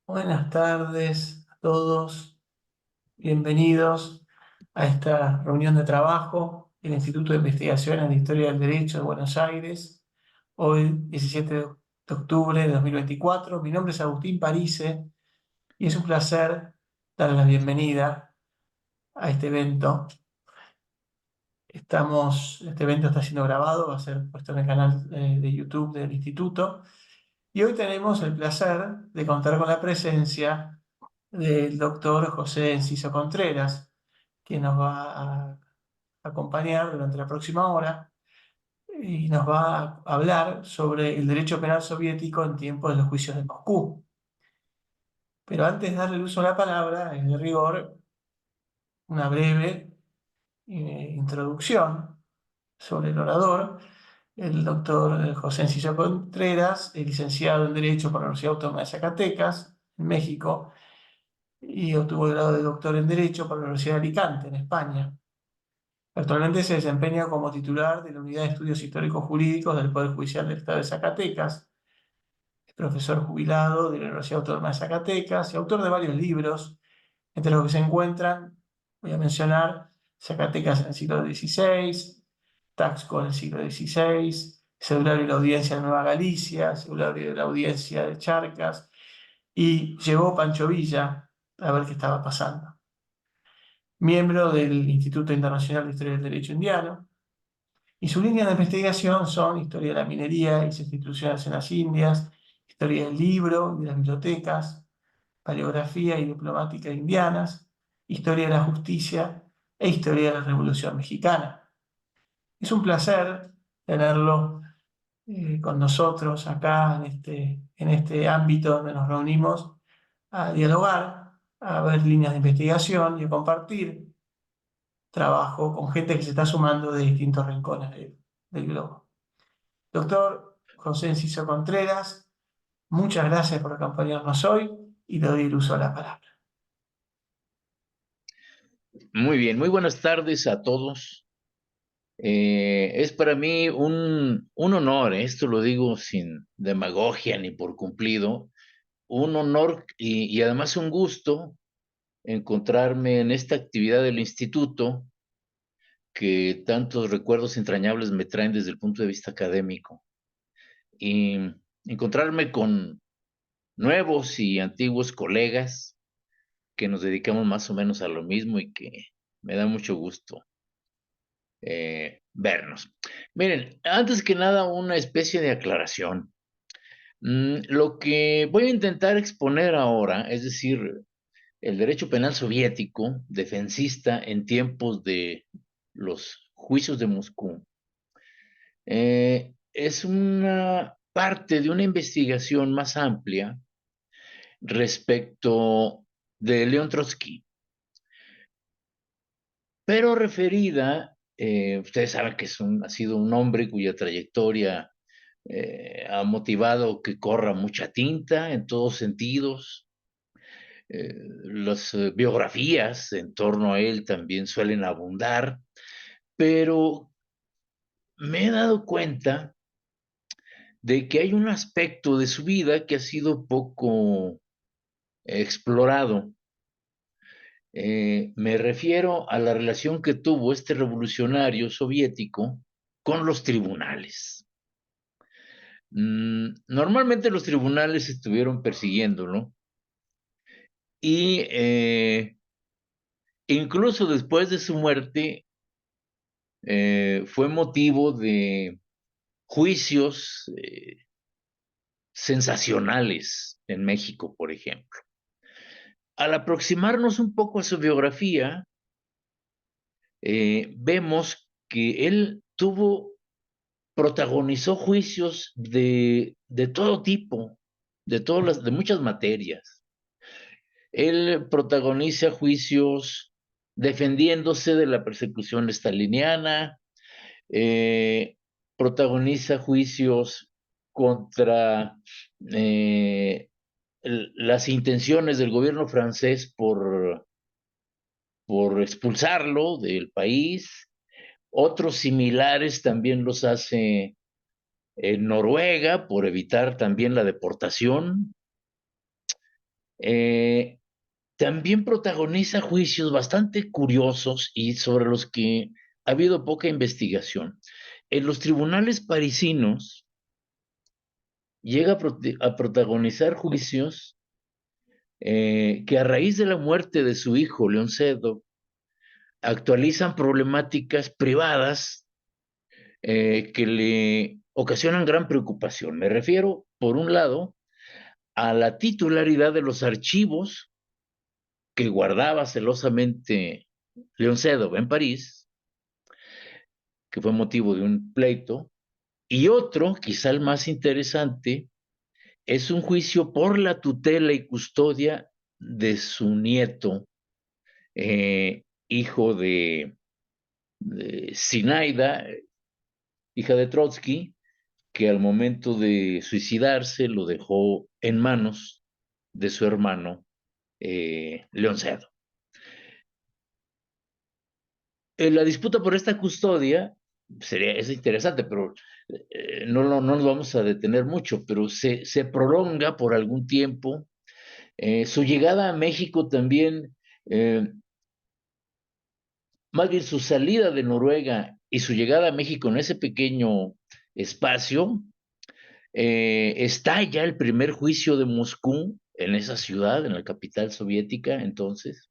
Buenas tardes a todos, bienvenidos a esta reunión de trabajo del Instituto de Investigaciones de Historia del Derecho de Buenos Aires, hoy 17 de octubre de 2024. Mi nombre es Agustín Parise y es un placer dar la bienvenida a este evento. Este evento está siendo grabado, va a ser puesto en el canal de YouTube del Instituto y hoy tenemos el placer de contar con la presencia del doctor José Enciso Contreras, que nos va a acompañar durante la próxima hora y nos va a hablar sobre el derecho penal soviético en tiempos de los juicios de Moscú. Pero antes de darle el uso a la palabra, es de rigor una breve introducción sobre el orador. El doctor José Enciso Contreras es licenciado en Derecho por la Universidad Autónoma de Zacatecas, en México, y obtuvo el grado de doctor en Derecho por la Universidad de Alicante, en España. Actualmente se desempeña como titular de la Unidad de Estudios Históricos Jurídicos del Poder Judicial del Estado de Zacatecas. Es profesor jubilado de la Universidad Autónoma de Zacatecas y autor de varios libros, entre los que se encuentran, voy a mencionar, Zacatecas en el siglo XVI, Taxco en el siglo XVI, Cedulario de la Audiencia de Nueva Galicia, Cedulario de la Audiencia de Charcas, y llevó Pancho Villa a ver qué estaba pasando. Miembro del Instituto Internacional de Historia del Derecho Indiano, y su línea de investigación son historia de la minería y sus instituciones en las Indias, historia del libro y de las bibliotecas, paleografía y diplomática indianas, historia de la justicia e historia de la Revolución Mexicana. Es un placer tenerlo con nosotros acá en este ámbito donde nos reunimos a dialogar, a ver líneas de investigación y a compartir trabajo con gente que se está sumando de distintos rincones del globo. Doctor José Enciso Contreras, muchas gracias por acompañarnos hoy y le doy el uso a la palabra. Muy bien, muy buenas tardes a todos. Es para mí un honor, esto lo digo sin demagogia ni por cumplido, un honor y además un gusto encontrarme en esta actividad del instituto que tantos recuerdos entrañables me traen desde el punto de vista académico. Y encontrarme con nuevos y antiguos colegas que nos dedicamos más o menos a lo mismo y que me da mucho gusto vernos. Miren, antes que nada, una especie de aclaración. Lo que voy a intentar exponer ahora, es decir, el derecho penal soviético, defensista en tiempos de los juicios de Moscú, es una parte de una investigación más amplia respecto de León Trotsky, pero referida, ustedes saben que ha sido un hombre cuya trayectoria ha motivado que corra mucha tinta en todos sentidos. Las biografías en torno a él también suelen abundar, pero me he dado cuenta de que hay un aspecto de su vida que ha sido poco explorado. Me refiero a la relación que tuvo este revolucionario soviético con los tribunales. Normalmente los tribunales estuvieron persiguiéndolo y incluso después de su muerte fue motivo de juicios sensacionales en México, por ejemplo. Al aproximarnos un poco a su biografía, vemos que él protagonizó juicios de todo tipo, de muchas materias. Él protagoniza juicios defendiéndose de la persecución staliniana, eh, protagoniza juicios contra las intenciones del gobierno francés por expulsarlo del país. Otros similares también los hace en Noruega por evitar también la deportación. Eh, También protagoniza juicios bastante curiosos y sobre los que ha habido poca investigación. En los tribunales parisinos llega a protagonizar juicios que a raíz de la muerte de su hijo, Leoncedo, actualizan problemáticas privadas que le ocasionan gran preocupación. Me refiero, por un lado, a la titularidad de los archivos que guardaba celosamente Leoncedo en París, que fue motivo de un pleito, y otro, quizá el más interesante, es un juicio por la tutela y custodia de su nieto, hijo de Zinaida, hija de Trotsky, que al momento de suicidarse lo dejó en manos de su hermano Leoncedo. La disputa por esta custodia es interesante, pero no nos vamos a detener mucho, pero se prolonga por algún tiempo. Su llegada a México también, más bien su salida de Noruega y su llegada a México en ese pequeño espacio, está ya el primer juicio de Moscú en esa ciudad, en la capital soviética entonces,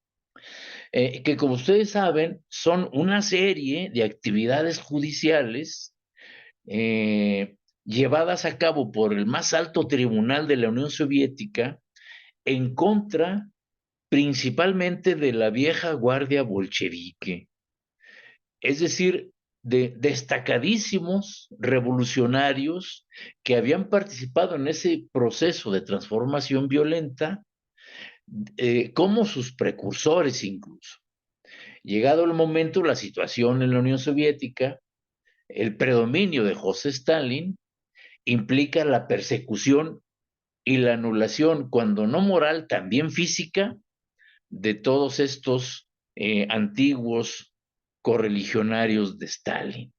que como ustedes saben son una serie de actividades judiciales llevadas a cabo por el más alto tribunal de la Unión Soviética en contra principalmente de la vieja guardia bolchevique, es decir, de destacadísimos revolucionarios que habían participado en ese proceso de transformación violenta, como sus precursores incluso. Llegado el momento, la situación en la Unión Soviética, el predominio de José Stalin implica la persecución y la anulación, cuando no moral, también física, de todos estos antiguos correligionarios de Stalin,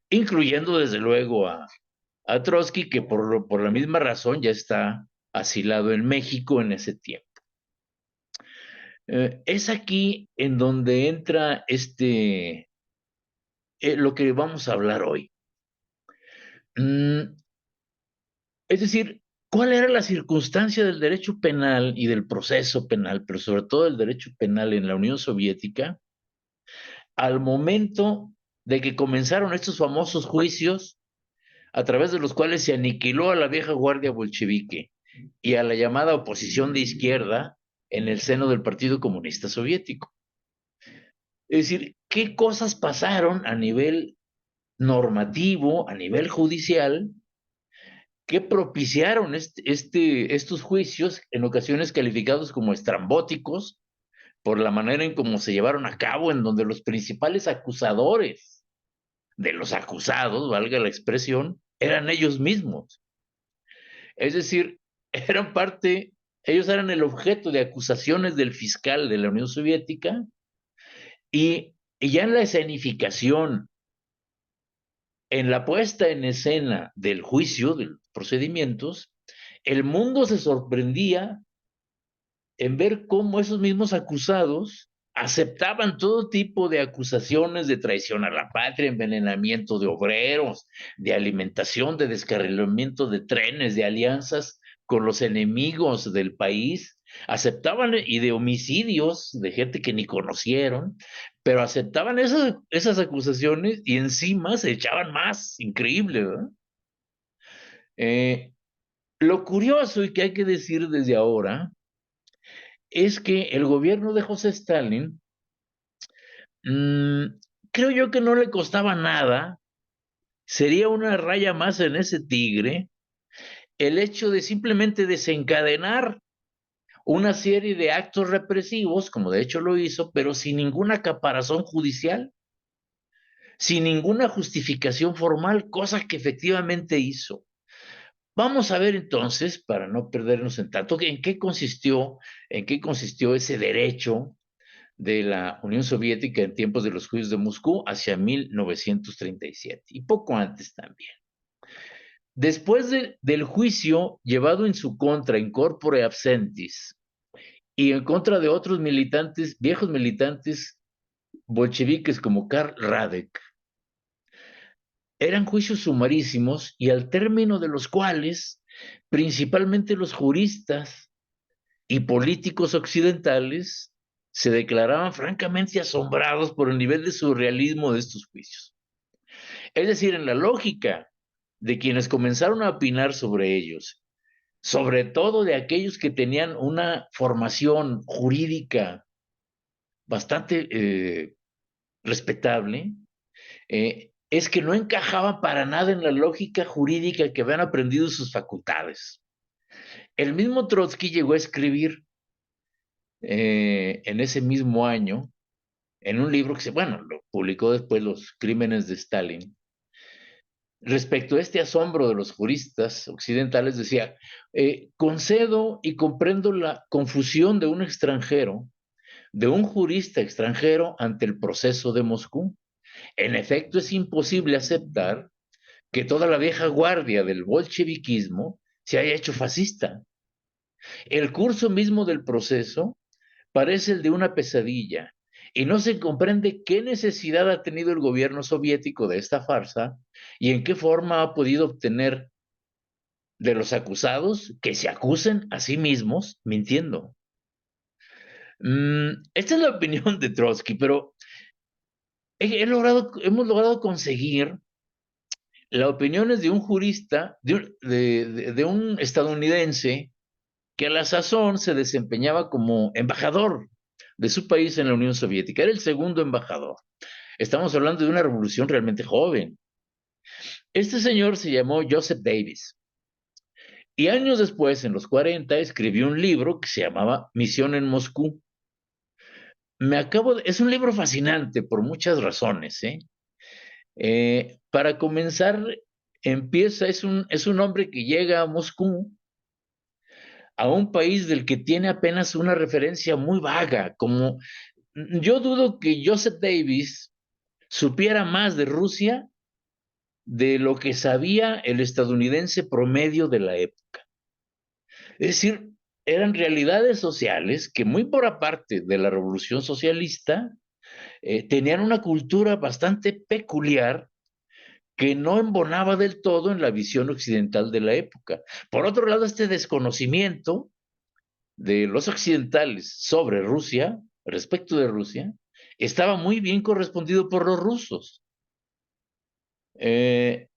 incluyendo desde luego a Trotsky, que por la misma razón ya está asilado en México en ese tiempo. Es aquí en donde entra lo que vamos a hablar hoy. Es decir, ¿cuál era la circunstancia del derecho penal y del proceso penal, pero sobre todo del derecho penal en la Unión Soviética, al momento de que comenzaron estos famosos juicios a través de los cuales se aniquiló a la vieja guardia bolchevique y a la llamada oposición de izquierda en el seno del Partido Comunista Soviético? Es decir, ¿qué cosas pasaron a nivel normativo, a nivel judicial, que propiciaron estos juicios, en ocasiones calificados como estrambóticos, por la manera en cómo se llevaron a cabo, en donde los principales acusadores de los acusados, valga la expresión, eran ellos mismos? Es decir, eran parte, ellos eran el objeto de acusaciones del fiscal de la Unión Soviética, y ya en la escenificación, en la puesta en escena del juicio, de los procedimientos, el mundo se sorprendía en ver cómo esos mismos acusados aceptaban todo tipo de acusaciones de traición a la patria, envenenamiento de obreros, de alimentación, de descarrilamiento de trenes, de alianzas con los enemigos del país, aceptaban, y de homicidios de gente que ni conocieron, pero aceptaban esas acusaciones y encima se echaban más, increíble, ¿verdad? Eh, lo curioso y que hay que decir desde ahora es que el gobierno de José Stalin, mmm, creo yo que no le costaba nada, sería una raya más en ese tigre, el hecho de simplemente desencadenar una serie de actos represivos, como de hecho lo hizo, pero sin ninguna caparazón judicial, sin ninguna justificación formal, cosa que efectivamente hizo. Vamos a ver entonces, para no perdernos en tanto, en qué consistió ese derecho de la Unión Soviética en tiempos de los juicios de Moscú hacia 1937 y poco antes también. Después del juicio llevado en su contra, in corpore absentis, y en contra de otros militantes, viejos militantes bolcheviques como Karl Radek, eran juicios sumarísimos y al término de los cuales principalmente los juristas y políticos occidentales se declaraban francamente asombrados por el nivel de surrealismo de estos juicios. Es decir, en la lógica de quienes comenzaron a opinar sobre ellos, sobre todo de aquellos que tenían una formación jurídica bastante respetable, es que no encajaban para nada en la lógica jurídica que habían aprendido sus facultades. El mismo Trotsky llegó a escribir en ese mismo año, en un libro que bueno, lo publicó después, Los Crímenes de Stalin, respecto a este asombro de los juristas occidentales, decía, concedo y comprendo la confusión de un extranjero, de un jurista extranjero ante el proceso de Moscú. En efecto, es imposible aceptar que toda la vieja guardia del bolcheviquismo se haya hecho fascista. El curso mismo del proceso parece el de una pesadilla y no se comprende qué necesidad ha tenido el gobierno soviético de esta farsa y en qué forma ha podido obtener de los acusados que se acusen a sí mismos mintiendo. Esta es la opinión de Trotsky, pero hemos logrado conseguir la opinión es de un jurista, de un estadounidense que a la sazón se desempeñaba como embajador de su país en la Unión Soviética. Era el segundo embajador. Estamos hablando de una revolución realmente joven. Este señor se llamó Joseph Davis. Y años después, en los 40, escribió un libro que se llamaba Misión en Moscú. Es un libro fascinante por muchas razones. Para comenzar, es un hombre que llega a Moscú, a un país del que tiene apenas una referencia muy vaga, como yo dudo que Joseph Davis supiera más de Rusia de lo que sabía el estadounidense promedio de la época. Es decir, eran realidades sociales que muy por aparte de la revolución socialista, tenían una cultura bastante peculiar que no embonaba del todo en la visión occidental de la época. Por otro lado, este desconocimiento de los occidentales sobre Rusia, respecto de Rusia, estaba muy bien correspondido por los rusos. Eh,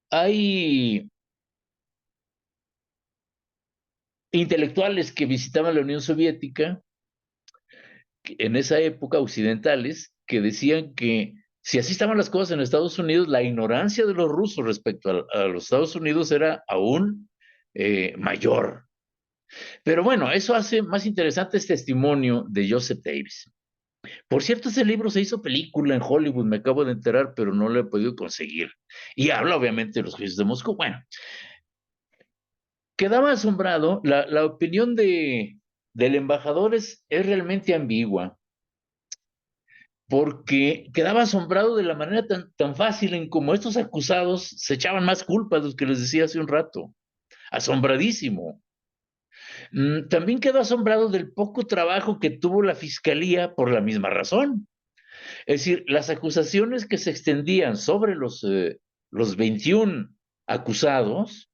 hay intelectuales que visitaban la Unión Soviética en esa época, occidentales, que decían que si así estaban las cosas en Estados Unidos, la ignorancia de los rusos respecto a los Estados Unidos era aún mayor. Pero bueno, eso hace más interesante este testimonio de Joseph Davis. Por cierto, ese libro se hizo película en Hollywood, me acabo de enterar, pero no lo he podido conseguir. Y habla obviamente de los juicios de Moscú. Bueno, quedaba asombrado, la opinión del embajador es realmente ambigua, porque quedaba asombrado de la manera tan fácil en como estos acusados se echaban más culpa de los que les decía hace un rato. Asombradísimo. También quedó asombrado del poco trabajo que tuvo la fiscalía por la misma razón. Es decir, las acusaciones que se extendían sobre los 21 acusados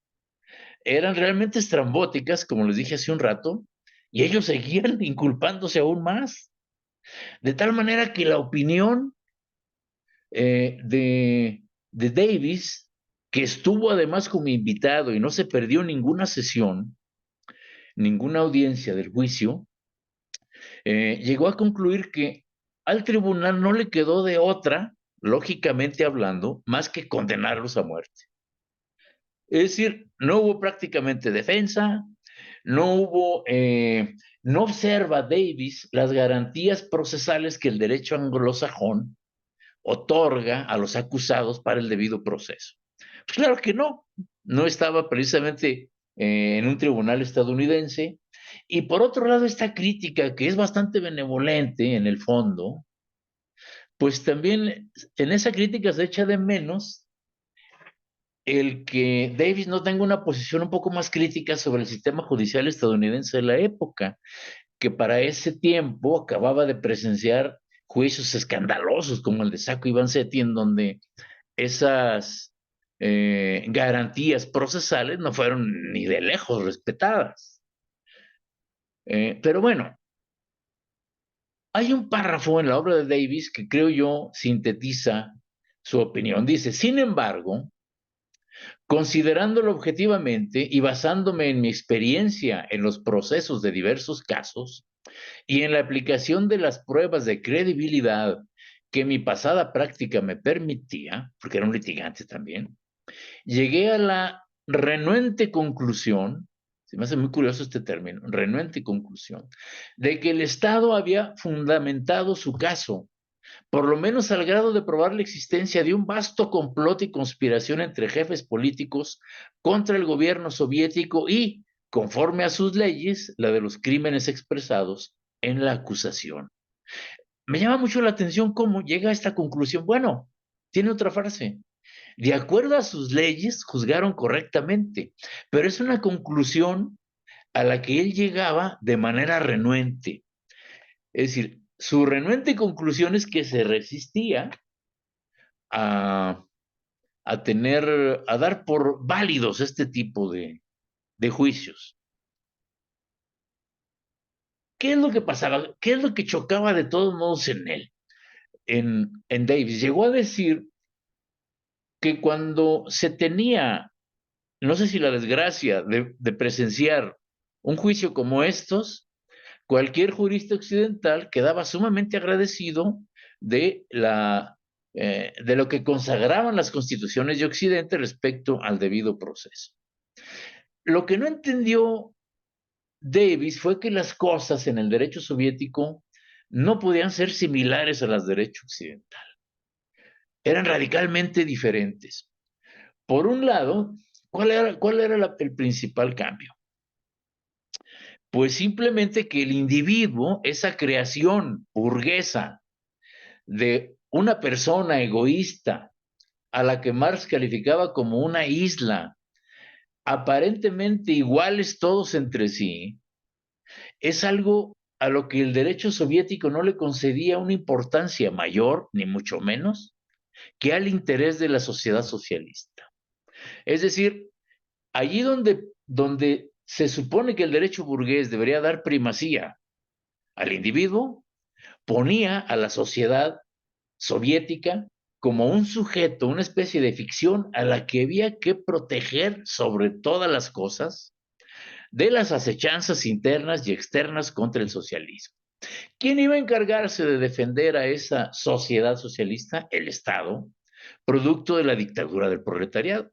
eran realmente estrambóticas, como les dije hace un rato, y ellos seguían inculpándose aún más. De tal manera que la opinión de Davis, que estuvo además como invitado y no se perdió ninguna sesión, ninguna audiencia del juicio, llegó a concluir que al tribunal no le quedó de otra, lógicamente hablando, más que condenarlos a muerte. Es decir, no hubo prácticamente defensa, no hubo, no observa Davis las garantías procesales que el derecho anglosajón otorga a los acusados para el debido proceso. Pues claro que no estaba precisamente en un tribunal estadounidense. Y por otro lado, esta crítica, que es bastante benevolente en el fondo, pues también en esa crítica se echa de menos el que Davis no tenga una posición un poco más crítica sobre el sistema judicial estadounidense de la época, que para ese tiempo acababa de presenciar juicios escandalosos como el de Sacco y Vanzetti, en donde esas garantías procesales no fueron ni de lejos respetadas. Pero bueno, hay un párrafo en la obra de Davis que creo yo sintetiza su opinión. Dice, sin embargo, considerándolo objetivamente y basándome en mi experiencia en los procesos de diversos casos y en la aplicación de las pruebas de credibilidad que mi pasada práctica me permitía, porque era un litigante también, llegué a la renuente conclusión, se me hace muy curioso este término, renuente conclusión, de que el Estado había fundamentado su caso, por lo menos al grado de probar la existencia de un vasto complot y conspiración entre jefes políticos contra el gobierno soviético y, conforme a sus leyes, la de los crímenes expresados en la acusación. Me llama mucho la atención cómo llega a esta conclusión. Bueno, tiene otra frase. De acuerdo a sus leyes, juzgaron correctamente, pero es una conclusión a la que él llegaba de manera renuente. Es decir, su renuente conclusión es que se resistía a, a dar por válidos este tipo de juicios. ¿Qué es lo que pasaba? ¿Qué es lo que chocaba de todos modos en él? En Davis. Llegó a decir que cuando se tenía, no sé si la desgracia de presenciar un juicio como estos, cualquier jurista occidental quedaba sumamente agradecido de de lo que consagraban las constituciones de Occidente respecto al debido proceso. Lo que no entendió Davis fue que las cosas en el derecho soviético no podían ser similares a las del derecho occidental. Eran radicalmente diferentes. Por un lado, cuál era el principal cambio? Pues simplemente que el individuo, esa creación burguesa de una persona egoísta a la que Marx calificaba como una isla, aparentemente iguales todos entre sí, es algo a lo que el derecho soviético no le concedía una importancia mayor, ni mucho menos, que al interés de la sociedad socialista. Es decir, allí donde se supone que el derecho burgués debería dar primacía al individuo, ponía a la sociedad soviética como un sujeto, una especie de ficción a la que había que proteger sobre todas las cosas de las acechanzas internas y externas contra el socialismo. ¿Quién iba a encargarse de defender a esa sociedad socialista? El Estado, producto de la dictadura del proletariado.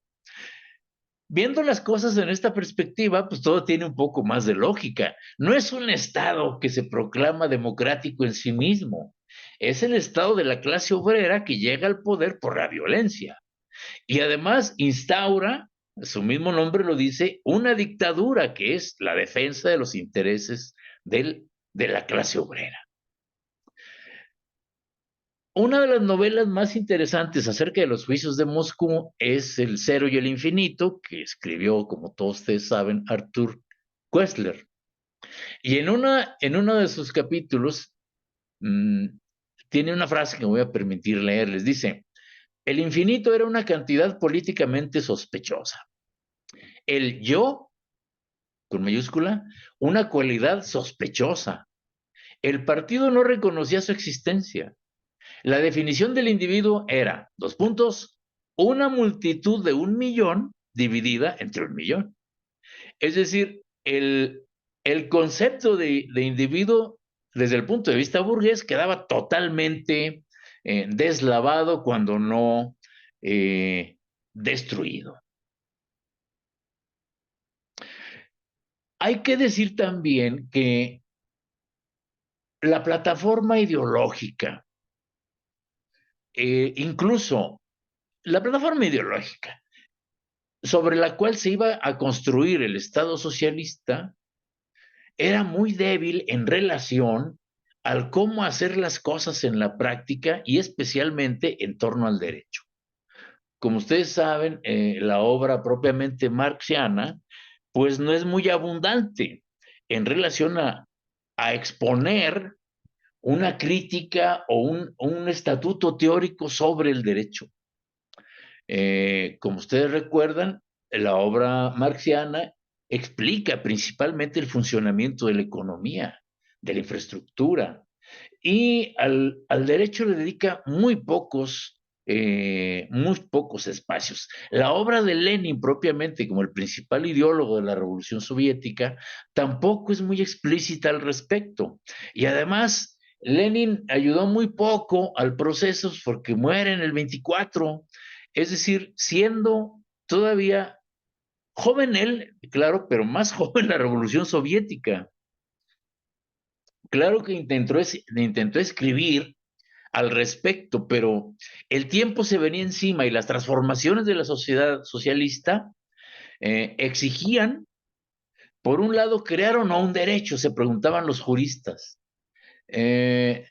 Viendo las cosas en esta perspectiva, pues todo tiene un poco más de lógica. No es un Estado que se proclama democrático en sí mismo, es el Estado de la clase obrera que llega al poder por la violencia. Y además instaura, su mismo nombre lo dice, una dictadura que es la defensa de los intereses de la clase obrera. Una de las novelas más interesantes acerca de los juicios de Moscú es El Cero y el Infinito, que escribió, como todos ustedes saben, Arthur Koestler. Y en uno de sus capítulos mmm, tiene una frase que me voy a permitir leerles. Dice, el infinito era una cantidad políticamente sospechosa. El yo, con mayúscula, una cualidad sospechosa. El partido no reconocía su existencia. La definición del individuo era, dos puntos, una multitud de 1.000.000 dividida entre 1.000.000. Es decir, el concepto de individuo desde el punto de vista burgués quedaba totalmente deslavado cuando no destruido. Hay que decir también que la plataforma ideológica, incluso la plataforma ideológica sobre la cual se iba a construir el Estado socialista, era muy débil en relación al cómo hacer las cosas en la práctica y especialmente en torno al derecho. como ustedes saben, la obra propiamente marxiana, pues no es muy abundante en relación a exponer una crítica o un estatuto teórico sobre el derecho. Como ustedes recuerdan, la obra marxiana explica principalmente el funcionamiento de la economía, de la infraestructura, y al derecho le dedica muy pocos espacios. La obra de Lenin propiamente, como el principal ideólogo de la Revolución Soviética, tampoco es muy explícita al respecto. Y además, Lenin ayudó muy poco al proceso porque muere en el 24, es decir, siendo todavía joven él, claro, pero más joven la Revolución Soviética. Claro que intentó escribir al respecto, pero el tiempo se venía encima y las transformaciones de la sociedad socialista exigían, por un lado, crear o no un derecho, se preguntaban los juristas. Eh,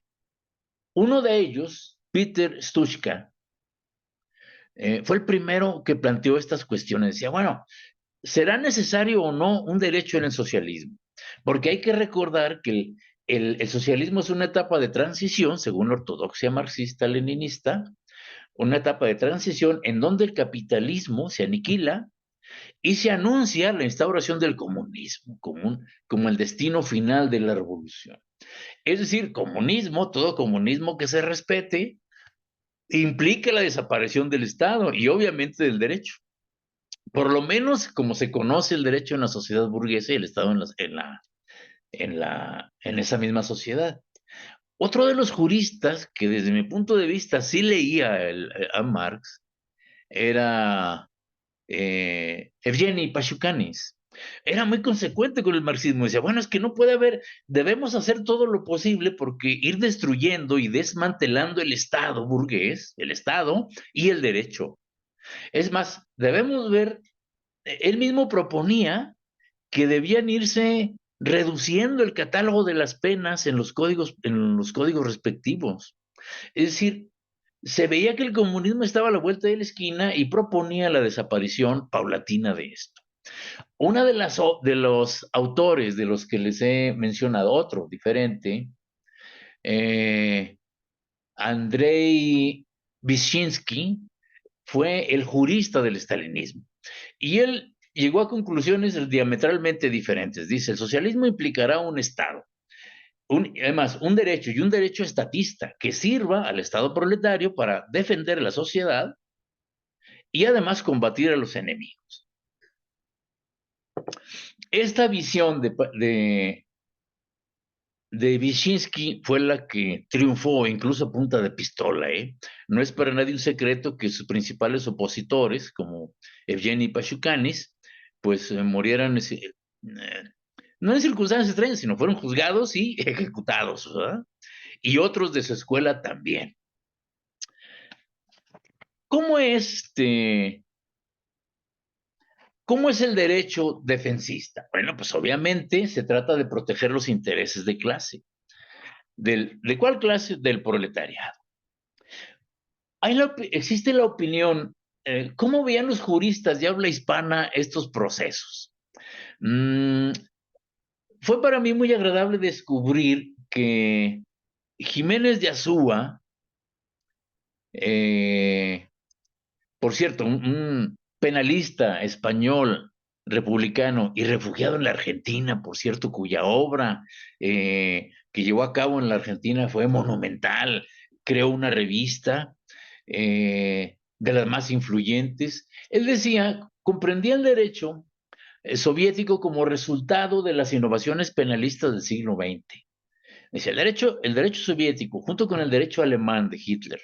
Uno de ellos, Peter Stuchka, fue el primero que planteó estas cuestiones. Decía, bueno, ¿será necesario o no un derecho en el socialismo? Porque hay que recordar que el socialismo es una etapa de transición, según la ortodoxia marxista-leninista, una etapa de transición en donde el capitalismo se aniquila y se anuncia la instauración del comunismo como el destino final de la revolución. Es decir, comunismo, todo comunismo que se respete, implica la desaparición del Estado y obviamente del derecho. Por lo menos como se conoce el derecho en la sociedad burguesa y el Estado en esa misma sociedad. Otro de los juristas que desde mi punto de vista sí leía a Marx era Evgeny Pashukanis. Era muy consecuente con el marxismo. Decía, bueno, es que no puede haber, debemos hacer todo lo posible porque ir destruyendo y desmantelando el Estado burgués, el Estado y el derecho. Es más, debemos ver, él mismo proponía que debían irse reduciendo el catálogo de las penas en los códigos respectivos. Es decir, se veía que el comunismo estaba a la vuelta de la esquina y proponía la desaparición paulatina de esto. Una de los autores de los que les he mencionado, otro diferente, eh, Andrei Vyshinsky, fue el jurista del estalinismo. Y él llegó a conclusiones diametralmente diferentes. Dice, el socialismo implicará un Estado, además, un derecho y un derecho estatista que sirva al Estado proletario para defender la sociedad y además combatir a los enemigos. Esta visión de Wyszynski fue la que triunfó, incluso a punta de pistola, ¿eh? No es para nadie un secreto que sus principales opositores, como Evgeny Pashukanis, pues murieran, no en circunstancias extrañas, sino fueron juzgados y ejecutados, ¿verdad? Y otros de su escuela también. ¿Cómo es ¿Cómo es el derecho defensista? Bueno, pues obviamente se trata de proteger los intereses de clase. ¿De cuál clase? Del proletariado. Existe la opinión, ¿cómo veían los juristas de habla hispana estos procesos? Mm, Fue para mí muy agradable descubrir que Jiménez de Azúa, eh, por cierto, un penalista español republicano y refugiado en la Argentina, por cierto, cuya obra que llevó a cabo en la Argentina fue monumental, creó una revista de las más influyentes. Él decía, comprendía el derecho soviético como resultado de las innovaciones penalistas del siglo XX. Dice, el derecho soviético, junto con el derecho alemán de Hitler,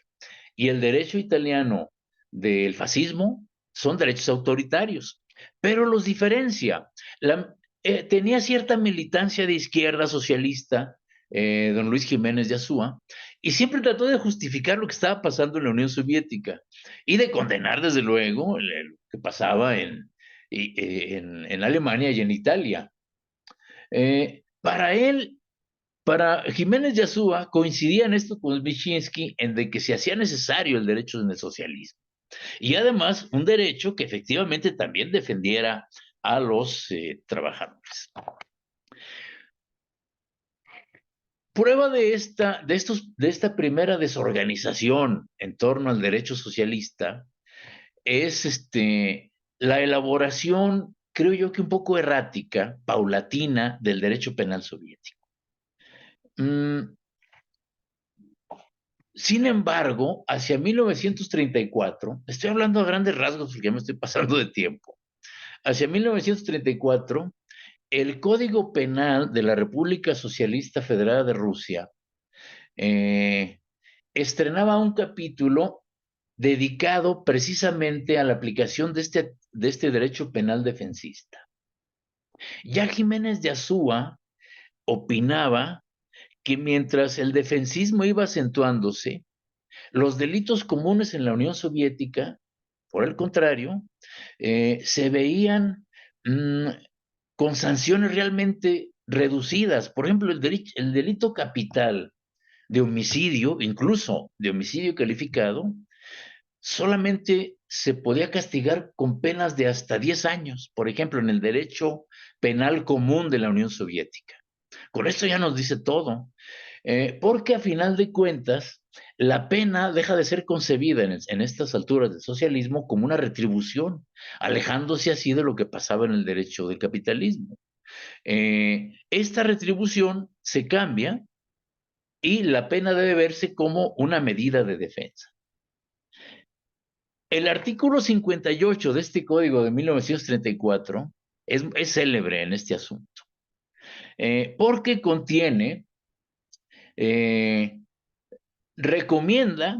y el derecho italiano del fascismo son derechos autoritarios, pero los diferencia. Tenía cierta militancia de izquierda socialista, don Luis Jiménez de Azúa, y siempre trató de justificar lo que estaba pasando en la Unión Soviética y de condenar, desde luego, lo que pasaba en Alemania y en Italia. Para él, para Jiménez de Azúa, coincidía en esto con Wyszynski en de que se hacía necesario el derecho en el socialismo. Y además un derecho que efectivamente también defendiera a los trabajadores. Prueba de esta primera desorganización en torno al derecho socialista es la elaboración, creo yo que un poco errática, paulatina, del derecho penal soviético. Sin embargo, hacia 1934, estoy hablando a grandes rasgos porque ya me estoy pasando de tiempo, hacia 1934, el Código Penal de la República Socialista Federal de Rusia estrenaba un capítulo dedicado precisamente a la aplicación de este derecho penal defensista. Ya Jiménez de Azúa opinaba que mientras el defensismo iba acentuándose, los delitos comunes en la Unión Soviética, por el contrario, se veían con sanciones realmente reducidas. Por ejemplo, el delito capital de homicidio, incluso de homicidio calificado, solamente se podía castigar con penas de hasta 10 años, por ejemplo, en el derecho penal común de la Unión Soviética. Con esto ya nos dice todo, porque a final de cuentas, la pena deja de ser concebida en estas alturas del socialismo como una retribución, alejándose así de lo que pasaba en el derecho del capitalismo. Esta retribución se cambia y la pena debe verse como una medida de defensa. El artículo 58 de este código de 1934 es célebre en este asunto, porque contiene, recomienda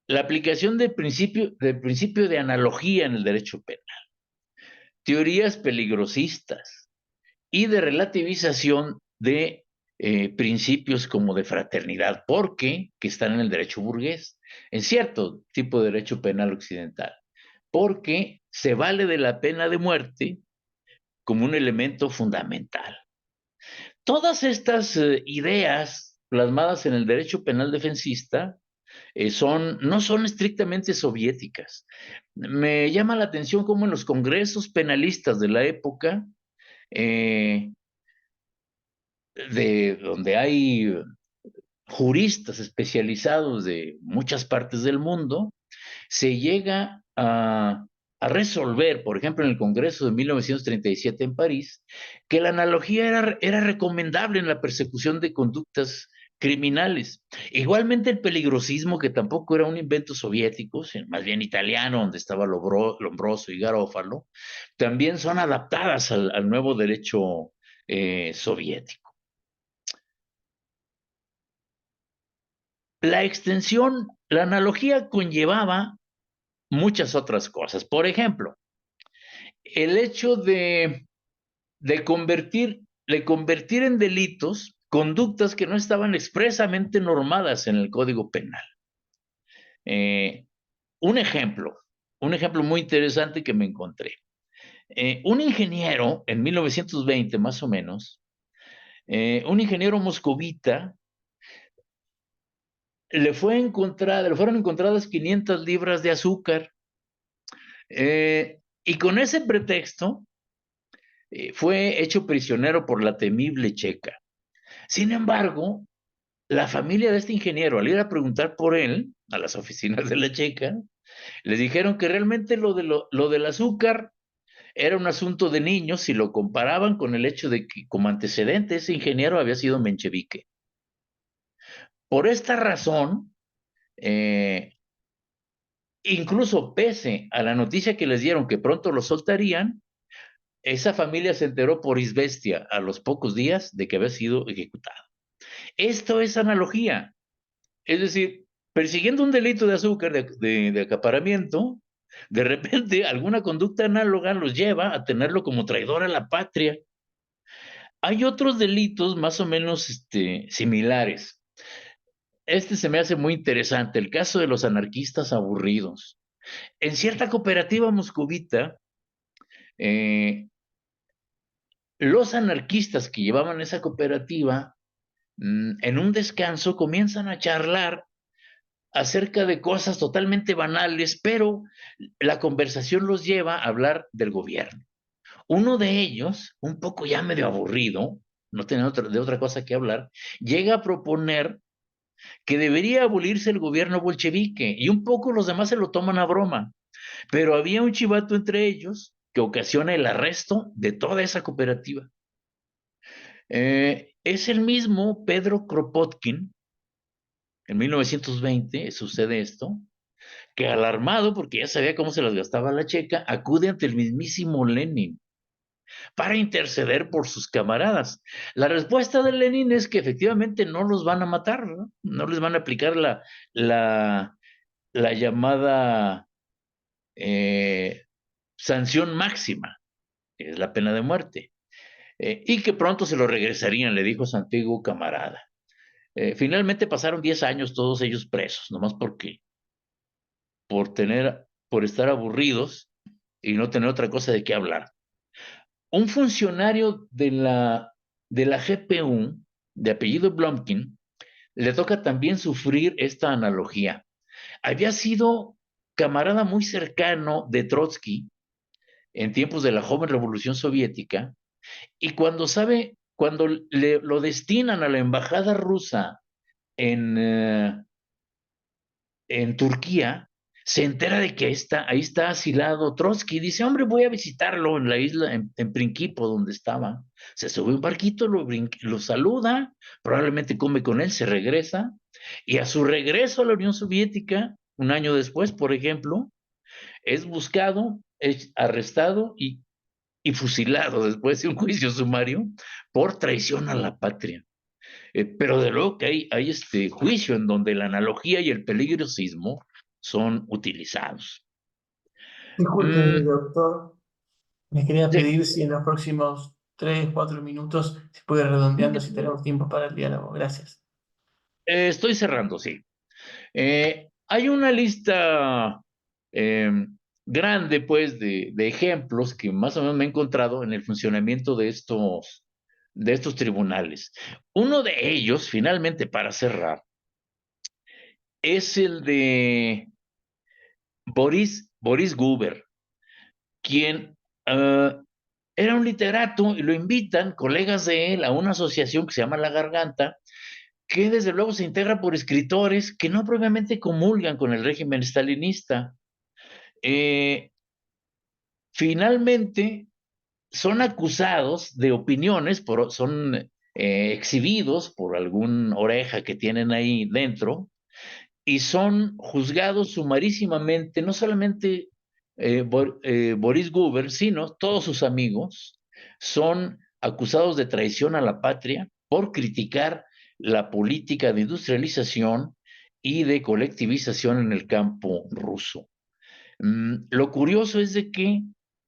la aplicación del principio de analogía en el derecho penal, teorías peligrosistas y de relativización de principios como de fraternidad, porque que están en el derecho burgués, en cierto tipo de derecho penal occidental, porque se vale de la pena de muerte como un elemento fundamental. Todas estas ideas plasmadas en el derecho penal defensista no son estrictamente soviéticas. Me llama la atención cómo en los congresos penalistas de la época, donde hay juristas especializados de muchas partes del mundo, se llega a resolver, por ejemplo, en el Congreso de 1937 en París, que la analogía era recomendable en la persecución de conductas criminales. Igualmente el peligrosismo, que tampoco era un invento soviético, más bien italiano, donde estaba Lombroso y Garófalo, también son adaptadas al nuevo derecho soviético. La analogía conllevaba muchas otras cosas. Por ejemplo, el hecho de convertir en delitos conductas que no estaban expresamente normadas en el Código Penal. Un ejemplo muy interesante que me encontré. Un ingeniero, en 1920 más o menos, un ingeniero moscovita, le fueron encontradas 500 libras de azúcar, y con ese pretexto fue hecho prisionero por la temible Checa. Sin embargo, la familia de este ingeniero, al ir a preguntar por él a las oficinas de la Checa, le dijeron que realmente lo del azúcar era un asunto de niños y lo comparaban con el hecho de que como antecedente ese ingeniero había sido menchevique. Por esta razón, incluso pese a la noticia que les dieron que pronto lo soltarían, esa familia se enteró por isbestia a los pocos días de que había sido ejecutado. Esto es analogía. Es decir, persiguiendo un delito de azúcar, de acaparamiento, de repente alguna conducta análoga los lleva a tenerlo como traidor a la patria. Hay otros delitos más o menos similares. Este se me hace muy interesante, el caso de los anarquistas aburridos. En cierta cooperativa moscovita, los anarquistas que llevaban esa cooperativa, en un descanso comienzan a charlar acerca de cosas totalmente banales, pero la conversación los lleva a hablar del gobierno. Uno de ellos, un poco ya medio aburrido, no tenía de otra cosa que hablar, llega a proponer que debería abolirse el gobierno bolchevique y un poco los demás se lo toman a broma, pero había un chivato entre ellos que ocasiona el arresto de toda esa cooperativa. Es el mismo Pedro Kropotkin, en 1920 sucede esto, que alarmado porque ya sabía cómo se las gastaba la checa, acude ante el mismísimo Lenin para interceder por sus camaradas. La respuesta de Lenin es que efectivamente no los van a matar, no, no les van a aplicar la, la llamada eh, sanción máxima, que es la pena de muerte, y que pronto se lo regresarían, le dijo su antiguo camarada. Finalmente pasaron 10 años todos ellos presos, nomás porque por estar aburridos y no tener otra cosa de qué hablar. Un funcionario de la GPU, de apellido Blomkin, le toca también sufrir esta analogía. Había sido camarada muy cercano de Trotsky en tiempos de la joven revolución soviética, y cuando lo destinan a la embajada rusa en, en Turquía, se entera de que ahí está asilado Trotsky. Dice, hombre, voy a visitarlo en la isla, en Prinquipo, donde estaba. Se sube un barquito, lo saluda, probablemente come con él, se regresa. Y a su regreso a la Unión Soviética, un año después, por ejemplo, es buscado, es arrestado y fusilado después de un juicio sumario por traición a la patria. Pero de luego que hay este juicio en donde la analogía y el peligrosismo son utilizados. Disculpe, Mm, doctor. Me quería sí, pedir si en los próximos 3, 4 minutos se puede ir redondeando si tenemos tiempo para el diálogo. Gracias. estoy cerrando, sí. Hay una lista eh, grande, pues, de ejemplos que más o menos me he encontrado en el funcionamiento de estos tribunales. Uno de ellos, finalmente, para cerrar, es el de Boris Guber, quien era un literato y lo invitan colegas de él a una asociación que se llama La Garganta, que desde luego se integra por escritores que no propiamente comulgan con el régimen stalinista. Eh, Finalmente, son acusados de opiniones, son exhibidos por algún oreja que tienen ahí dentro, y son juzgados sumarísimamente, no solamente Boris Guber, sino todos sus amigos, son acusados de traición a la patria por criticar la política de industrialización y de colectivización en el campo ruso. Lo curioso es de que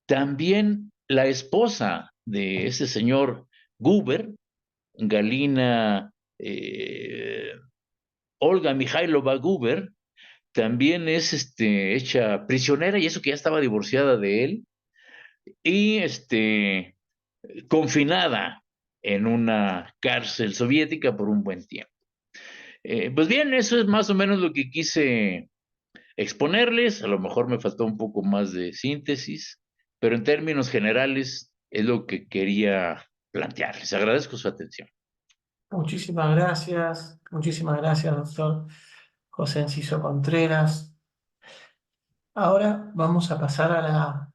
también la esposa de ese señor Guber, Galina Olga Mikhailova Guber, también es hecha prisionera, y eso que ya estaba divorciada de él, y confinada en una cárcel soviética por un buen tiempo. Pues bien, eso es más o menos lo que quise exponerles. A lo mejor me faltó un poco más de síntesis, pero en términos generales es lo que quería plantearles. Agradezco su atención. Muchísimas gracias, doctor José Enciso Contreras. Ahora vamos a pasar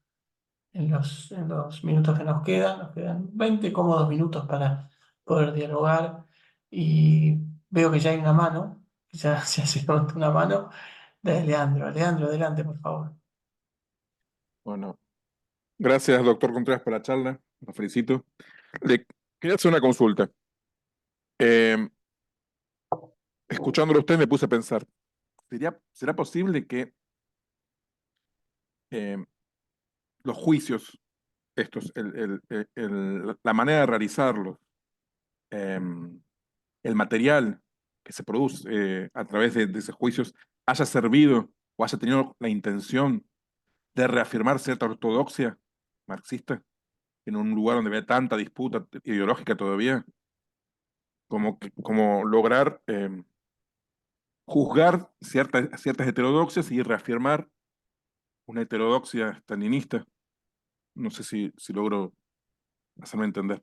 en los minutos que nos quedan 20 cómodos minutos para poder dialogar y veo que ya hay una mano, ya se hace levanta una mano de Leandro. Leandro, adelante, por favor. Bueno, gracias, doctor Contreras, por la charla. Lo felicito. Le quería hacer una consulta. Eh, Escuchándolo a usted me puse a pensar, ¿será posible que eh, los juicios, estos, la manera de realizarlos, eh, el material que se produce a través de esos juicios haya servido o haya tenido la intención de reafirmar cierta ortodoxia marxista en un lugar donde había tanta disputa ideológica todavía? Como lograr juzgar ciertas heterodoxias y reafirmar una heterodoxia stalinista. No sé si logro hacerme entender.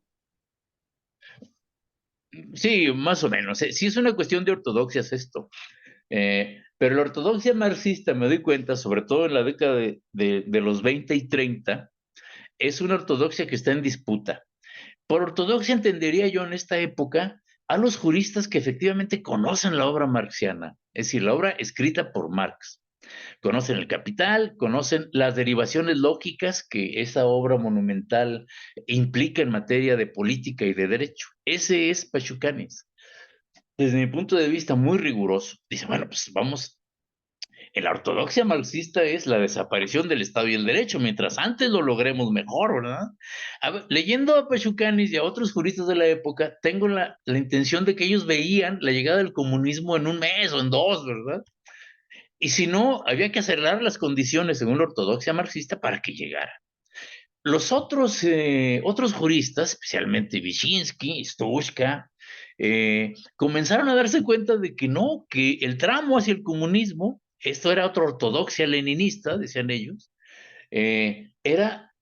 Sí, más o menos. Sí es una cuestión de ortodoxias esto. Pero la ortodoxia marxista, me doy cuenta, sobre todo en la década de los 20 y 30, es una ortodoxia que está en disputa. Por ortodoxia entendería yo en esta época a los juristas que efectivamente conocen la obra marxiana, es decir, la obra escrita por Marx. Conocen el Capital, conocen las derivaciones lógicas que esa obra monumental implica en materia de política y de derecho. Ese es Pachucanes. Desde mi punto de vista muy riguroso, dice, bueno, pues vamos, en la ortodoxia marxista es la desaparición del Estado y el derecho, mientras antes lo logremos mejor, ¿verdad? A ver, leyendo a Pachucanis y a otros juristas de la época, tengo la intención de que ellos veían la llegada del comunismo en un mes o en dos, ¿verdad? Y si no, había que acelerar las condiciones según la ortodoxia marxista para que llegara. Los otros juristas, especialmente Wyszynski, Stuczka, comenzaron a darse cuenta de que no, que el tramo hacia el comunismo, esto era otra ortodoxia leninista, decían ellos, era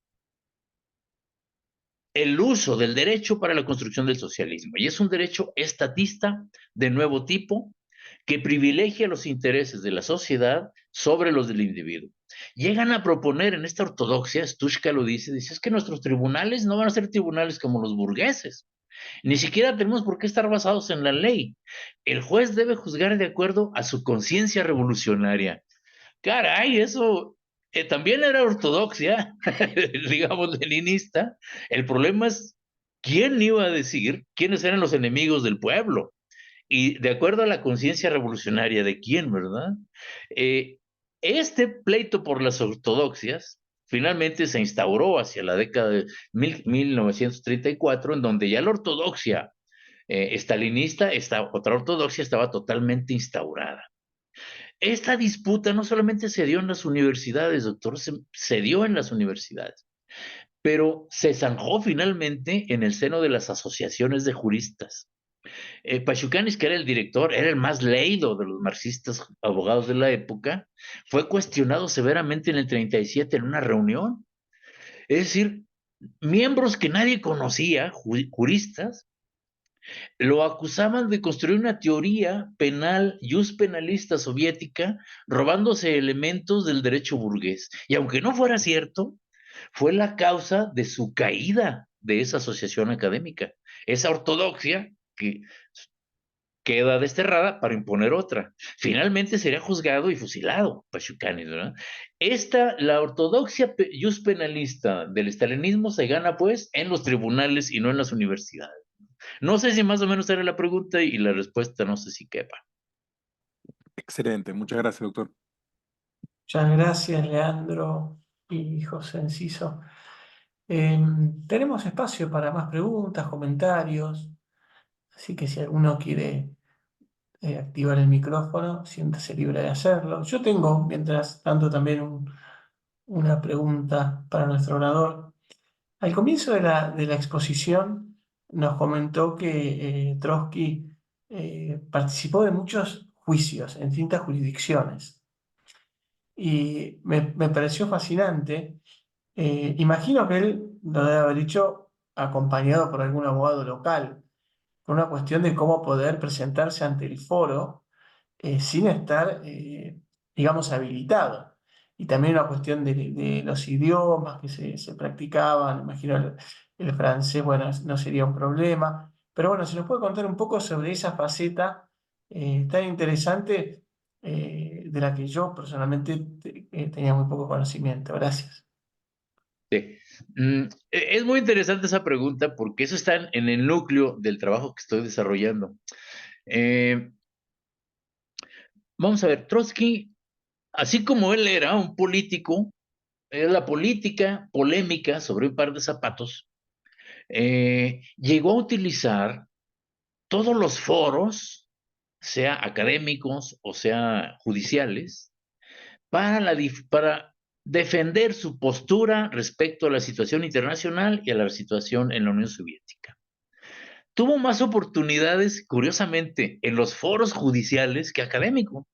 el uso del derecho para la construcción del socialismo. Y es un derecho estatista de nuevo tipo que privilegia los intereses de la sociedad sobre los del individuo. Llegan a proponer en esta ortodoxia, Stushka lo dice, es que nuestros tribunales no van a ser tribunales como los burgueses, ni siquiera tenemos por qué estar basados en la ley. El juez debe juzgar de acuerdo a su conciencia revolucionaria. Caray, eso también era ortodoxia, digamos, leninista. El problema es quién iba a decir quiénes eran los enemigos del pueblo y de acuerdo a la conciencia revolucionaria de quién, ¿verdad? Eh, este pleito por las ortodoxias finalmente se instauró hacia la década de 1934, en donde ya la ortodoxia estalinista, esta otra ortodoxia estaba totalmente instaurada. Esta disputa no solamente se dio en las universidades, doctor, se dio en las universidades, pero se zanjó finalmente en el seno de las asociaciones de juristas. Pachucanis, que era el director, era el más leído de los marxistas abogados de la época, fue cuestionado severamente en el 37 en una reunión. Es decir, miembros que nadie conocía, juristas, lo acusaban de construir una teoría penal, jus penalista soviética, robándose elementos del derecho burgués. Y aunque no fuera cierto, fue la causa de su caída de esa asociación académica. Esa ortodoxia que queda desterrada para imponer otra. Finalmente sería juzgado y fusilado, Pachucanes, ¿verdad? La ortodoxia jus penalista del estalinismo se gana pues en los tribunales y no en las universidades. No sé si más o menos era la pregunta y la respuesta no sé si quepa. Excelente, muchas gracias, doctor. Muchas gracias, Leandro y José Enciso. Tenemos espacio para más preguntas, comentarios, así que si alguno quiere activar el micrófono, siéntase libre de hacerlo. Yo tengo, mientras tanto, también una pregunta para nuestro orador. Al comienzo de la exposición nos comentó que Trotsky participó de muchos juicios en distintas jurisdicciones y me pareció fascinante. Imagino que él lo debe haber hecho acompañado por algún abogado local, por una cuestión de cómo poder presentarse ante el foro sin estar, digamos, habilitado. Y también una cuestión de los idiomas que se practicaban, imagino el francés, bueno, no sería un problema. Pero bueno, si nos puede contar un poco sobre esa faceta tan interesante de la que yo personalmente tenía muy poco conocimiento. Gracias. Sí. Es muy interesante esa pregunta porque eso está en el núcleo del trabajo que estoy desarrollando. Eh, Vamos a ver, Trotsky, así como él era un político, era la política polémica sobre un par de zapatos, llegó a utilizar todos los foros, sea académicos o sea judiciales, para defender su postura respecto a la situación internacional y a la situación en la Unión Soviética. tuvo más oportunidades, curiosamente, en los foros judiciales que académico.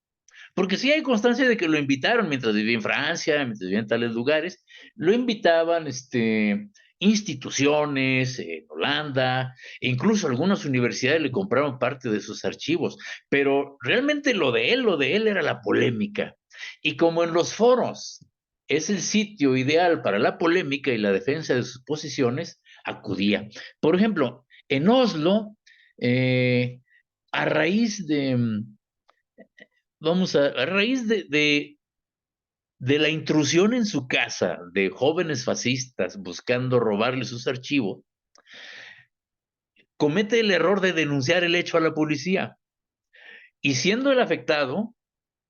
Porque sí hay constancia de que lo invitaron mientras vivía en Francia, mientras vivía en tales lugares, lo invitaban instituciones en Holanda, e incluso algunas universidades le compraron parte de sus archivos, pero realmente lo de él era la polémica. Y como en los foros es el sitio ideal para la polémica y la defensa de sus posiciones, acudía. Por ejemplo, en Oslo, a raíz de, a raíz de la intrusión en su casa de jóvenes fascistas buscando robarle sus archivos, comete el error de denunciar el hecho a la policía. Y siendo el afectado,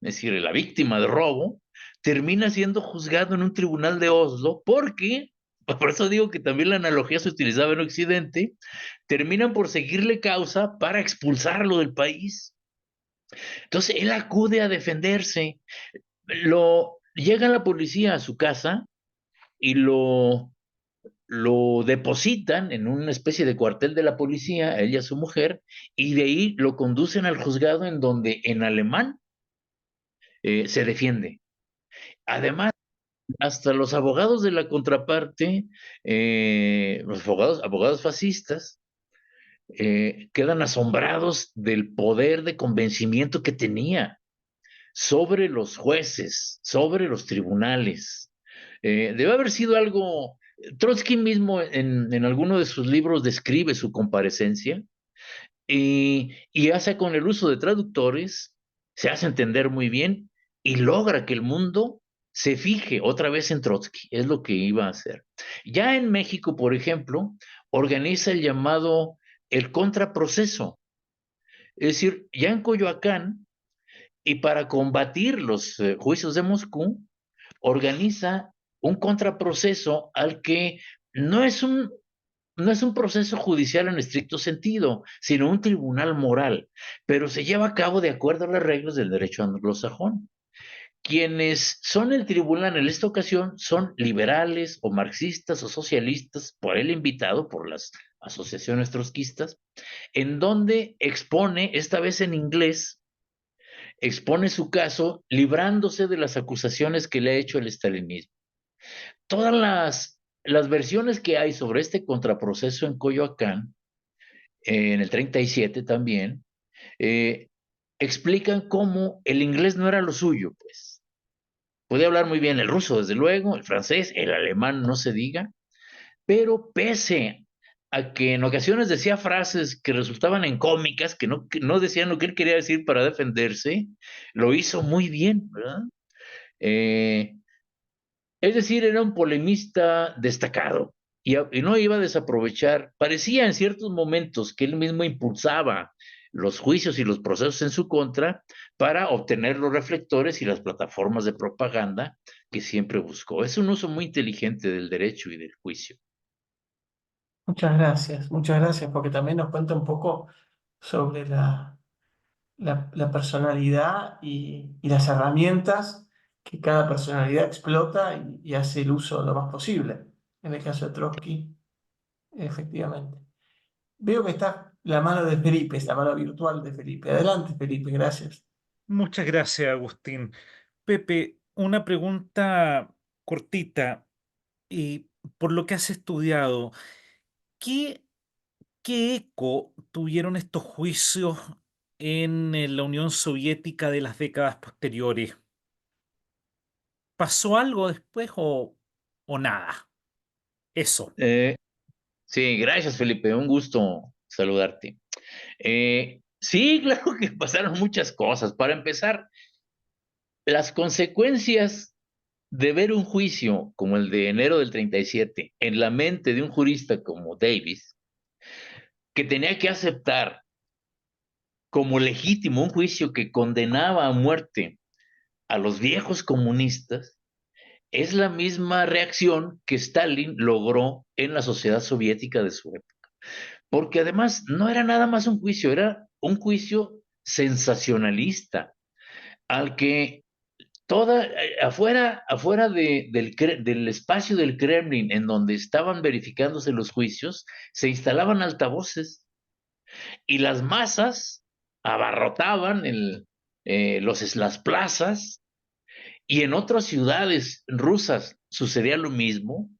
es decir, la víctima de robo, termina siendo juzgado en un tribunal de Oslo porque, por eso digo que también la analogía se utilizaba en Occidente, terminan por seguirle causa para expulsarlo del país. Entonces él acude a defenderse. Llega la policía a su casa y lo depositan en una especie de cuartel de la policía, a él y a su mujer, y de ahí lo conducen al juzgado en donde en alemán se defiende. Además, hasta los abogados de la contraparte, los abogados fascistas, quedan asombrados del poder de convencimiento que tenía sobre los jueces, sobre los tribunales. Debe haber sido algo. Trotsky mismo en alguno de sus libros describe su comparecencia y hace con el uso de traductores, se hace entender muy bien y logra que el mundo se fije otra vez en Trotsky, es lo que iba a hacer. Ya en México, por ejemplo, organiza el llamado el contraproceso, es decir, ya en Coyoacán, y para combatir los juicios de Moscú, organiza un contraproceso al que no es un, no es un proceso judicial en estricto sentido, sino un tribunal moral, pero se lleva a cabo de acuerdo a las reglas del derecho anglosajón. Quienes son el tribunal en esta ocasión son liberales o marxistas o socialistas, por él invitado por las asociaciones trotskistas, en donde expone, esta vez en inglés, expone su caso librándose de las acusaciones que le ha hecho el estalinismo. Todas las versiones que hay sobre este contraproceso en Coyoacán, en el 37 también, eh, explican cómo el inglés no era lo suyo, pues. Podía hablar muy bien el ruso, desde luego, el francés, el alemán, no se diga, pero pese a que en ocasiones decía frases que resultaban en cómicas, que no decían lo que él quería decir para defenderse, lo hizo muy bien, ¿verdad? Eh, Es decir, era un polemista destacado y no iba a desaprovechar. Parecía en ciertos momentos que él mismo impulsaba los juicios y los procesos en su contra para obtener los reflectores y las plataformas de propaganda que siempre buscó. Es un uso muy inteligente del derecho y del juicio. Muchas gracias, porque también nos cuenta un poco sobre la personalidad y las herramientas que cada personalidad explota y hace el uso lo más posible. En el caso de Trotsky, efectivamente. Veo que está la mano de Felipe, es la mano virtual de Felipe. Adelante, Felipe, gracias. Muchas gracias, Agustín. Pepe, una pregunta cortita. Y por lo que has estudiado, ¿qué, qué eco tuvieron estos juicios en la Unión Soviética de las décadas posteriores? ¿Pasó algo después o nada? Eso. Eh, sí, gracias, Felipe. Un gusto saludarte. Sí, claro que pasaron muchas cosas. Para empezar, las consecuencias de ver un juicio como el de enero del 37 en la mente de un jurista como Davis, que tenía que aceptar como legítimo un juicio que condenaba a muerte a los viejos comunistas, es la misma reacción que Stalin logró en la sociedad soviética de su época. Porque además no era nada más un juicio, era un juicio sensacionalista al que afuera del espacio del Kremlin en donde estaban verificándose los juicios, se instalaban altavoces Y las masas abarrotaban las plazas, y en otras ciudades rusas sucedía lo mismo,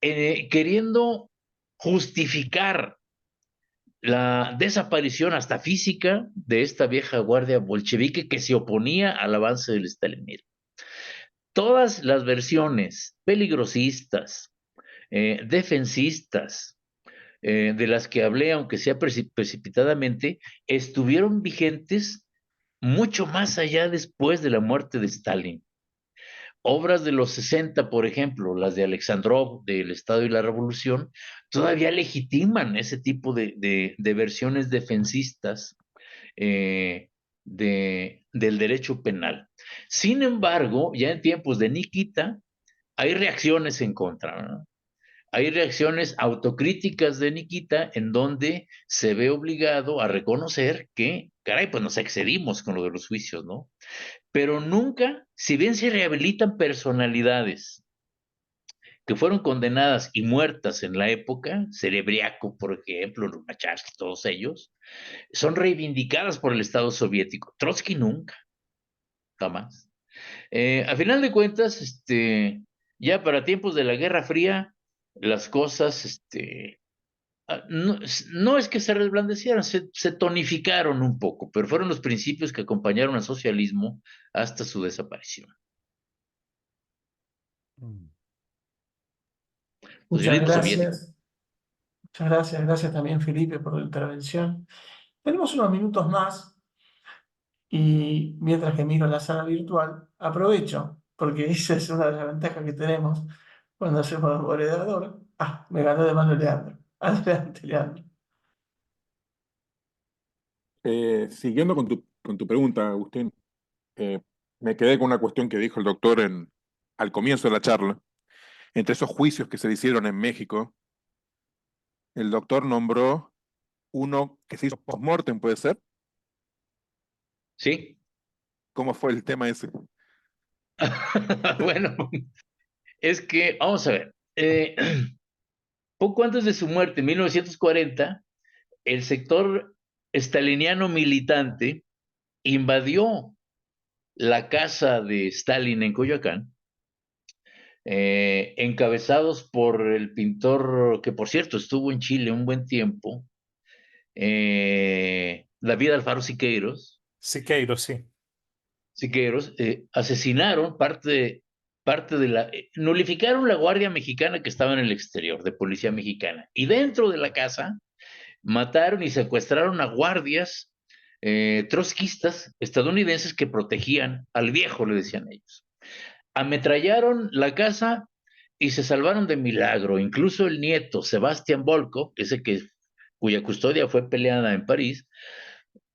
queriendo justificar la desaparición hasta física de esta vieja guardia bolchevique que se oponía al avance del stalinismo. Todas las versiones peligrosistas, defensistas, de las que hablé, aunque sea precipitadamente, estuvieron vigentes mucho más allá después de la muerte de Stalin. Obras de los 60, por ejemplo, las de Alexandrov, del Estado y la Revolución, todavía legitiman ese tipo de versiones defensistas del derecho penal. Sin embargo, ya en tiempos de Nikita, hay reacciones en contra, ¿no? Hay reacciones autocríticas de Nikita en donde se ve obligado a reconocer que, caray, pues nos excedimos con lo de los juicios, ¿no? Pero nunca, si bien se rehabilitan personalidades que fueron condenadas y muertas en la época, Serebriaco, por ejemplo, Lunacharsky, todos ellos, son reivindicadas por el Estado soviético. Trotsky nunca, jamás. A final de cuentas, ya para tiempos de la Guerra Fría, las cosas, no, no es que se reblandecieran, se tonificaron un poco, pero fueron los principios que acompañaron al socialismo hasta su desaparición. Mm. Muchas Socialismo soviético. gracias. Muchas gracias. Gracias también, Felipe, por la intervención. Tenemos unos minutos más y mientras que miro la sala virtual, aprovecho, porque esa es una de las ventajas que tenemos cuando hacemos moderador. Ah, me ganó de mano Leandro. Adelante, Leandro. Siguiendo con tu pregunta, Agustín, eh, me quedé con una cuestión que dijo el doctor al comienzo de la charla. Entre esos juicios que se le hicieron en México, el doctor nombró uno que se hizo post-mortem, ¿puede ser? ¿Sí? ¿Cómo fue el tema ese? Bueno, es que, vamos a ver, poco antes de su muerte, en 1940, el sector staliniano militante invadió la casa de Stalin en Coyoacán, encabezados por el pintor, que por cierto estuvo en Chile un buen tiempo, David Alfaro Siqueiros. Siqueiro, sí. Siqueiros, asesinaron parte de la, nulificaron la Guardia Mexicana que estaba en el exterior, de Policía Mexicana, y dentro de la casa mataron y secuestraron a guardias trotskistas estadounidenses que protegían al viejo, le decían ellos. Ametrallaron la casa y se salvaron de milagro. Incluso el nieto, Sebastián Volkov, cuya custodia fue peleada en París,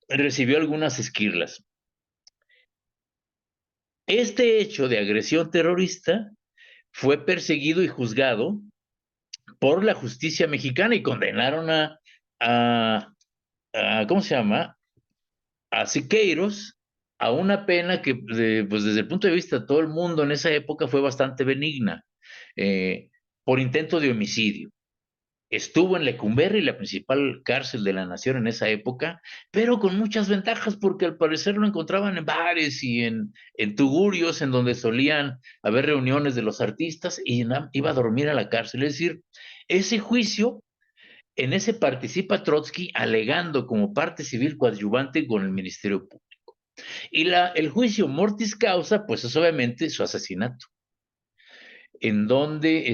recibió algunas esquirlas. Este hecho de agresión terrorista fue perseguido y juzgado por la justicia mexicana y condenaron a ¿cómo se llama? A Siqueiros a una pena que, pues desde el punto de vista de todo el mundo en esa época fue bastante benigna, eh, por intento de homicidio. Estuvo en Lecumberri, la principal cárcel de la nación en esa época, pero con muchas ventajas porque al parecer lo encontraban en bares y en tugurios en donde solían haber reuniones de los artistas y iba a dormir a la cárcel. Es decir, ese juicio, en ese participa Trotsky alegando como parte civil coadyuvante con el Ministerio Público. Y el juicio mortis causa, pues es obviamente su asesinato, en donde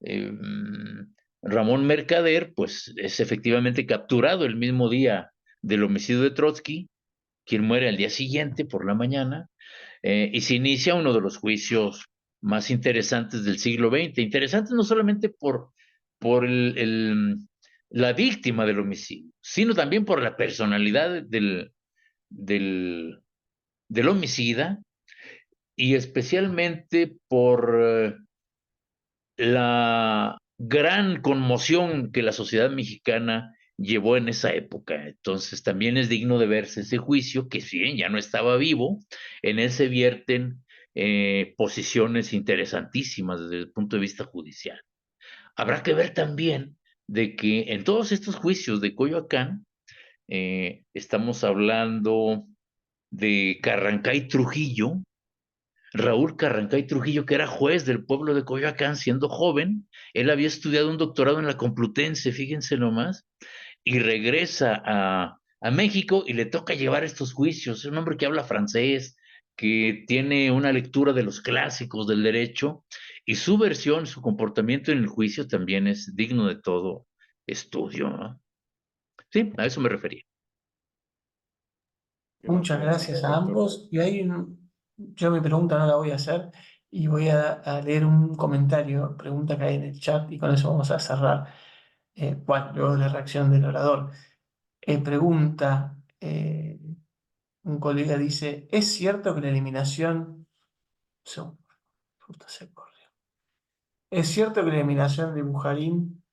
eh, Ramón Mercader, pues es efectivamente capturado el mismo día del homicidio de Trotsky, quien muere al día siguiente por la mañana, y se inicia uno de los juicios más interesantes del siglo XX. Interesantes no solamente por la víctima del homicidio, sino también por la personalidad del, del homicida y especialmente por la gran conmoción que la sociedad mexicana llevó en esa época. Entonces también es digno de verse ese juicio, que si bien ya no estaba vivo, en él se vierten posiciones interesantísimas desde el punto de vista judicial. Habrá que ver también de que en todos estos juicios de Coyoacán, estamos hablando de Carrancay Trujillo, Raúl Carrancay Trujillo, que era juez del pueblo de Coyoacán siendo joven. Él había estudiado un doctorado en la Complutense, fíjense nomás, y regresa a México y le toca llevar estos juicios. Es un hombre que habla francés, que tiene una lectura de los clásicos del derecho, y su versión, su comportamiento en el juicio también es digno de todo estudio, ¿no? Sí, a eso me refería. Muchas gracias a ambos. Y yo mi pregunta no la voy a hacer y voy a leer un comentario, pregunta que hay en el chat y con eso vamos a cerrar. Bueno, luego de la reacción del orador. Pregunta, un colega dice, ¿es cierto que la eliminación... Segundo, justo se corrió. ¿Es cierto que la eliminación de Bujarin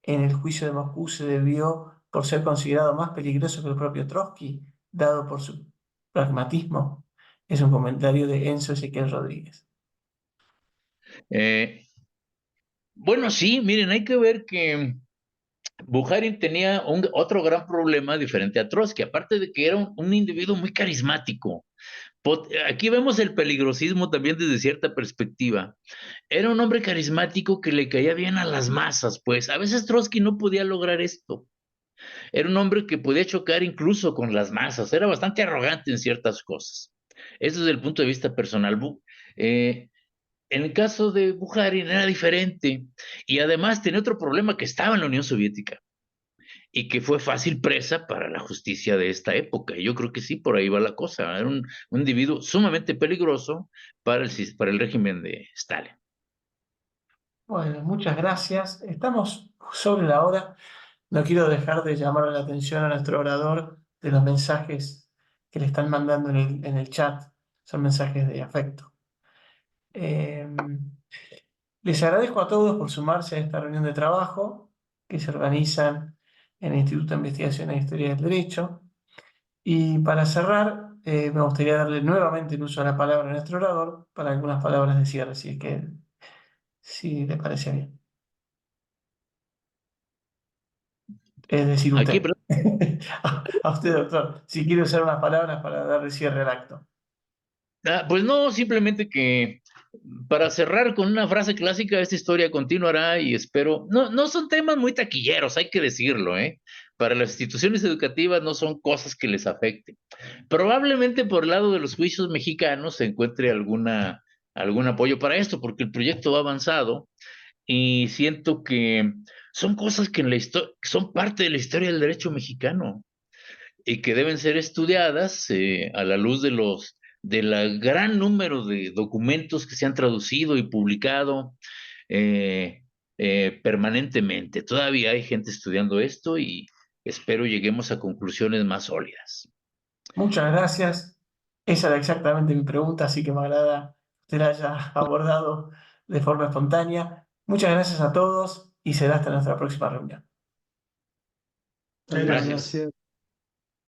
en el juicio de Moscú se debió por ser considerado más peligroso que el propio Trotsky, dado por su pragmatismo? Es un comentario de Enzo Ezequiel Rodríguez. Bueno, sí, miren, hay que ver que Bukharin tenía otro gran problema diferente a Trotsky, aparte de que era un individuo muy carismático. Aquí vemos el peligrosismo también desde cierta perspectiva. Era un hombre carismático que le caía bien a las masas, pues a veces Trotsky no podía lograr esto. Era un hombre que podía chocar incluso con las masas, era bastante arrogante en ciertas cosas. Eso desde el punto de vista personal. En el caso de Bukharin era diferente y además tenía otro problema, que estaba en la Unión Soviética y que fue fácil presa para la justicia de esta época. Y yo creo que sí, por ahí va la cosa. Era un individuo sumamente peligroso para el régimen de Stalin. Bueno, muchas gracias. Estamos sobre la hora. No quiero dejar de llamar la atención a nuestro orador de los mensajes que le están mandando en el chat. Son mensajes de afecto. Les agradezco a todos por sumarse a esta reunión de trabajo que se organizan en el Instituto de Investigación e Historia del Derecho. Y para cerrar, me gustaría darle nuevamente el uso de la palabra a nuestro orador para algunas palabras de cierre, si le parece bien. Es decir, Aquí, usted. A usted, doctor, si quiere usar unas palabras para darle cierre al acto. pues no, simplemente que para cerrar con una frase clásica, esta historia continuará y espero, no son temas muy taquilleros, hay que decirlo, ¿eh? Para las instituciones educativas no son cosas que les afecten. Probablemente por el lado de los juicios mexicanos se encuentre algún apoyo para esto, porque el proyecto va avanzado y siento que son cosas que son parte de la historia del derecho mexicano y que deben ser estudiadas a la luz del gran número de documentos que se han traducido y publicado permanentemente. Todavía hay gente estudiando esto y espero lleguemos a conclusiones más sólidas. Muchas gracias. Esa era exactamente mi pregunta, así que me agrada que usted la haya abordado de forma espontánea. Muchas gracias a todos y será hasta nuestra próxima reunión. Gracias.